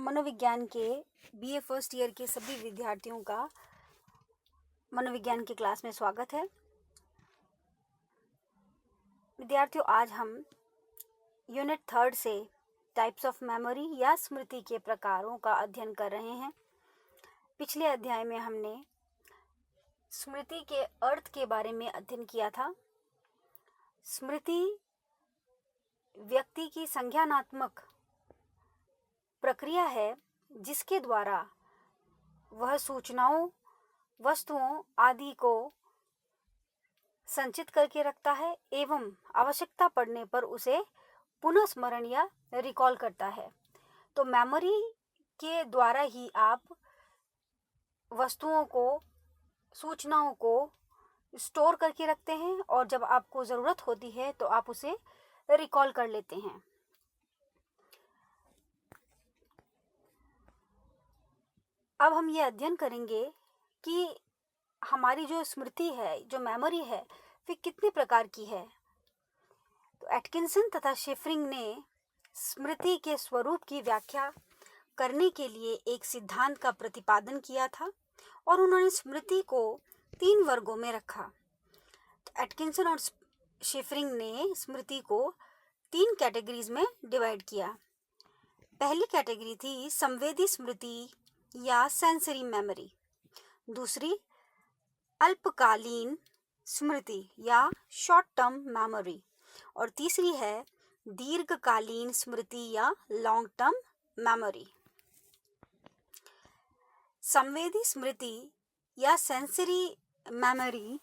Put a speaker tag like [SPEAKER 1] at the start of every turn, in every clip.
[SPEAKER 1] मनोविज्ञान के BA first year के सभी विद्यार्थियों का मनोविज्ञान की क्लास में स्वागत है। विद्यार्थियों, आज हम यूनिट 3 से टाइप्स ऑफ मेमोरी या स्मृति के प्रकारों का अध्ययन कर रहे हैं। पिछले अध्याय में हमने स्मृति के अर्थ के बारे में अध्ययन किया था। स्मृति व्यक्ति की संज्ञानात्मक प्रक्रिया है जिसके द्वारा वह सूचनाओं, वस्तुओं आदि को संचित करके रखता है एवं आवश्यकता पड़ने पर उसे पुनः स्मरण या रिकॉल करता है। तो मेमोरी के द्वारा ही आप वस्तुओं को, सूचनाओं को स्टोर करके रखते हैं और जब आपको ज़रूरत होती है तो आप उसे रिकॉल कर लेते हैं। अब हम ये अध्ययन करेंगे कि हमारी जो स्मृति है, जो मेमोरी है, वे कितने प्रकार की है। तो एटकिंसन तथा शेफरिंग ने स्मृति के स्वरूप की व्याख्या करने के लिए एक सिद्धांत का प्रतिपादन किया था और उन्होंने स्मृति को 3 वर्गों में रखा। तो एटकिंसन और शेफरिंग ने स्मृति को 3 कैटेगरीज में डिवाइड किया। पहली कैटेगरी थी संवेदी स्मृति या सेंसरी मेमोरी, दूसरी अल्पकालीन स्मृति या शॉर्ट टर्म मेमोरी और तीसरी है दीर्घकालीन स्मृति या लॉन्ग टर्म मेमोरी। संवेदी स्मृति या सेंसरी मेमोरी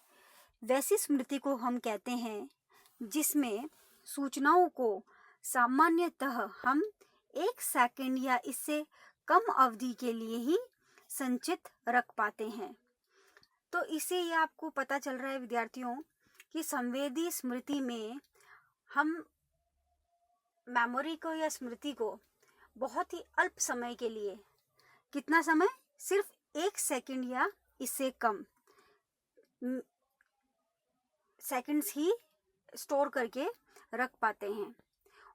[SPEAKER 1] वैसी स्मृति को हम कहते हैं जिसमें सूचनाओं को सामान्यतः हम 1 सेकंड या इससे कम अवधि के लिए ही संचित रख पाते हैं। तो इससे ये आपको पता चल रहा है विद्यार्थियों कि संवेदी स्मृति में हम मेमोरी को या स्मृति को बहुत ही अल्प समय के लिए, कितना समय, सिर्फ 1 सेकंड या इससे कम सेकंड्स ही स्टोर करके रख पाते हैं।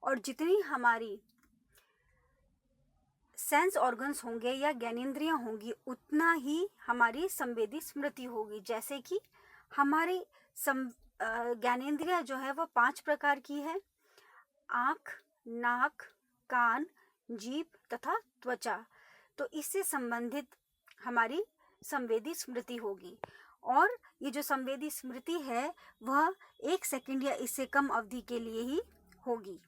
[SPEAKER 1] और जितनी हमारी सेंस ऑर्गन्स होंगे या ज्ञानेंद्रियां होंगी उतना ही हमारी संवेदी स्मृति होगी। जैसे कि हमारी ज्ञानेंद्रियां जो है वो 5 प्रकार की है: आँख, नाक, कान, जीभ तथा त्वचा। तो इससे संबंधित हमारी संवेदी स्मृति होगी और ये जो संवेदी स्मृति है वह 1 सेकंड या इससे कम अवधि के लिए ही होगी।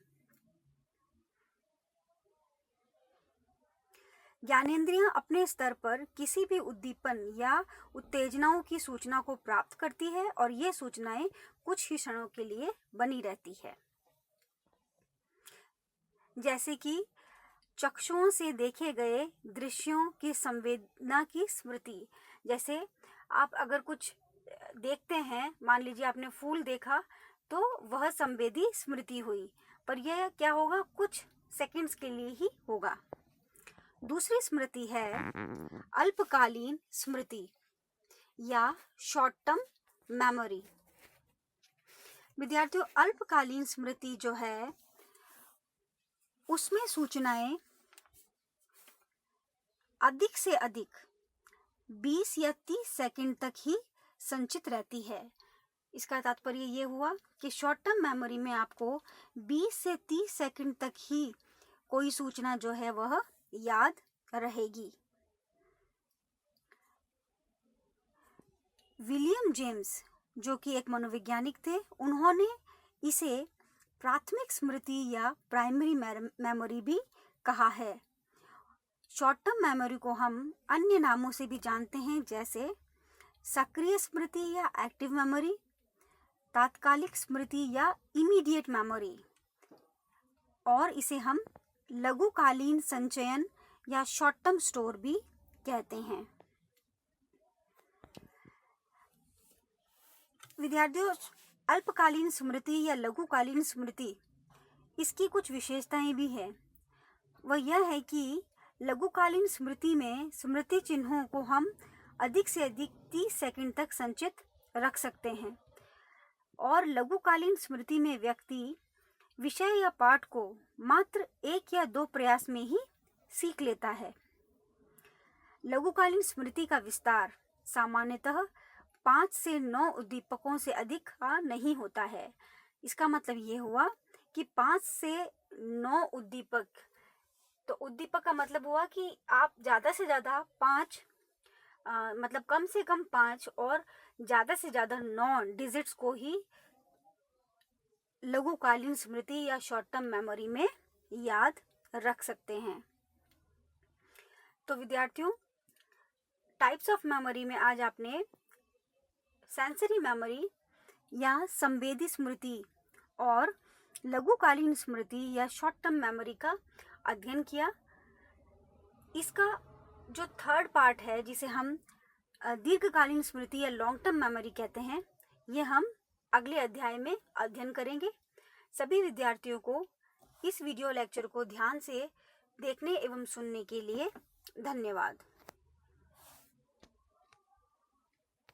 [SPEAKER 1] ज्ञानेंद्रियां अपने स्तर पर किसी भी उद्दीपन या उत्तेजनाओं की सूचना को प्राप्त करती है और ये सूचनाएं कुछ ही क्षणों के लिए बनी रहती है। जैसे कि चक्षुओं से देखे गए दृश्यों की संवेदना की स्मृति। जैसे आप अगर कुछ देखते हैं, मान लीजिए आपने फूल देखा, तो वह संवेदी स्मृति हुई, पर यह क्या होगा, कुछ सेकंड्स के लिए ही होगा। दूसरी स्मृति है अल्पकालीन स्मृति या शॉर्ट टर्म मेमोरी। विद्यार्थियों, अल्पकालीन स्मृति जो है उसमें सूचनाएं अधिक से अधिक 20 या 30 सेकंड तक ही संचित रहती है। इसका तात्पर्य ये हुआ कि शॉर्ट टर्म मेमोरी में आपको 20 से 30 सेकंड तक ही कोई सूचना जो है वह याद रहेगी। विलियम जेम्स, जो कि एक मनोवैज्ञानिक थे, उन्होंने इसे प्राथमिक स्मृति या प्राइमरी मेमोरी भी कहा है। शॉर्ट टर्म मेमोरी को हम अन्य नामों से भी जानते हैं, जैसे सक्रिय स्मृति या एक्टिव मेमोरी, तात्कालिक स्मृति या इमीडिएट मेमोरी, और इसे हम लघुकालीन संचयन या शॉर्ट टर्म स्टोर भी कहते हैं। विद्यार्थियों, अल्पकालीन स्मृति या लघुकालीन स्मृति, इसकी कुछ विशेषताएं भी हैं। वह यह है कि लघुकालीन स्मृति में स्मृति चिन्हों को हम अधिक से अधिक 30 सेकंड तक संचित रख सकते हैं और लघुकालीन स्मृति में व्यक्ति विषय या पाठ को मात्र 1 या 2 प्रयास में ही सीख लेता है। लघुकालीन स्मृति का विस्तार सामान्यतः 5 से 9 उद्दीपकों से अधिक का नहीं होता है। इसका मतलब ये हुआ कि 5 से 9 उद्दीपक, तो उद्दीपक का मतलब हुआ कि आप ज़्यादा से ज़्यादा 5 मतलब कम से कम 5 और ज़्यादा से ज़्यादा 9 डिजिट्स को ही लघुकालीन स्मृति या शॉर्ट टर्म मेमोरी में याद रख सकते हैं। तो विद्यार्थियों, टाइप्स ऑफ मेमोरी में आज आपने सेंसरी मेमोरी या संवेदी स्मृति और लघुकालीन स्मृति या शॉर्ट टर्म मेमोरी का अध्ययन किया। इसका जो थर्ड पार्ट है, जिसे हम दीर्घकालीन स्मृति या लॉन्ग टर्म मेमोरी कहते हैं, ये हम अगले अध्याय में अध्ययन करेंगे। सभी विद्यार्थियों को इस वीडियो लेक्चर को ध्यान से देखने एवं सुनने के लिए धन्यवाद।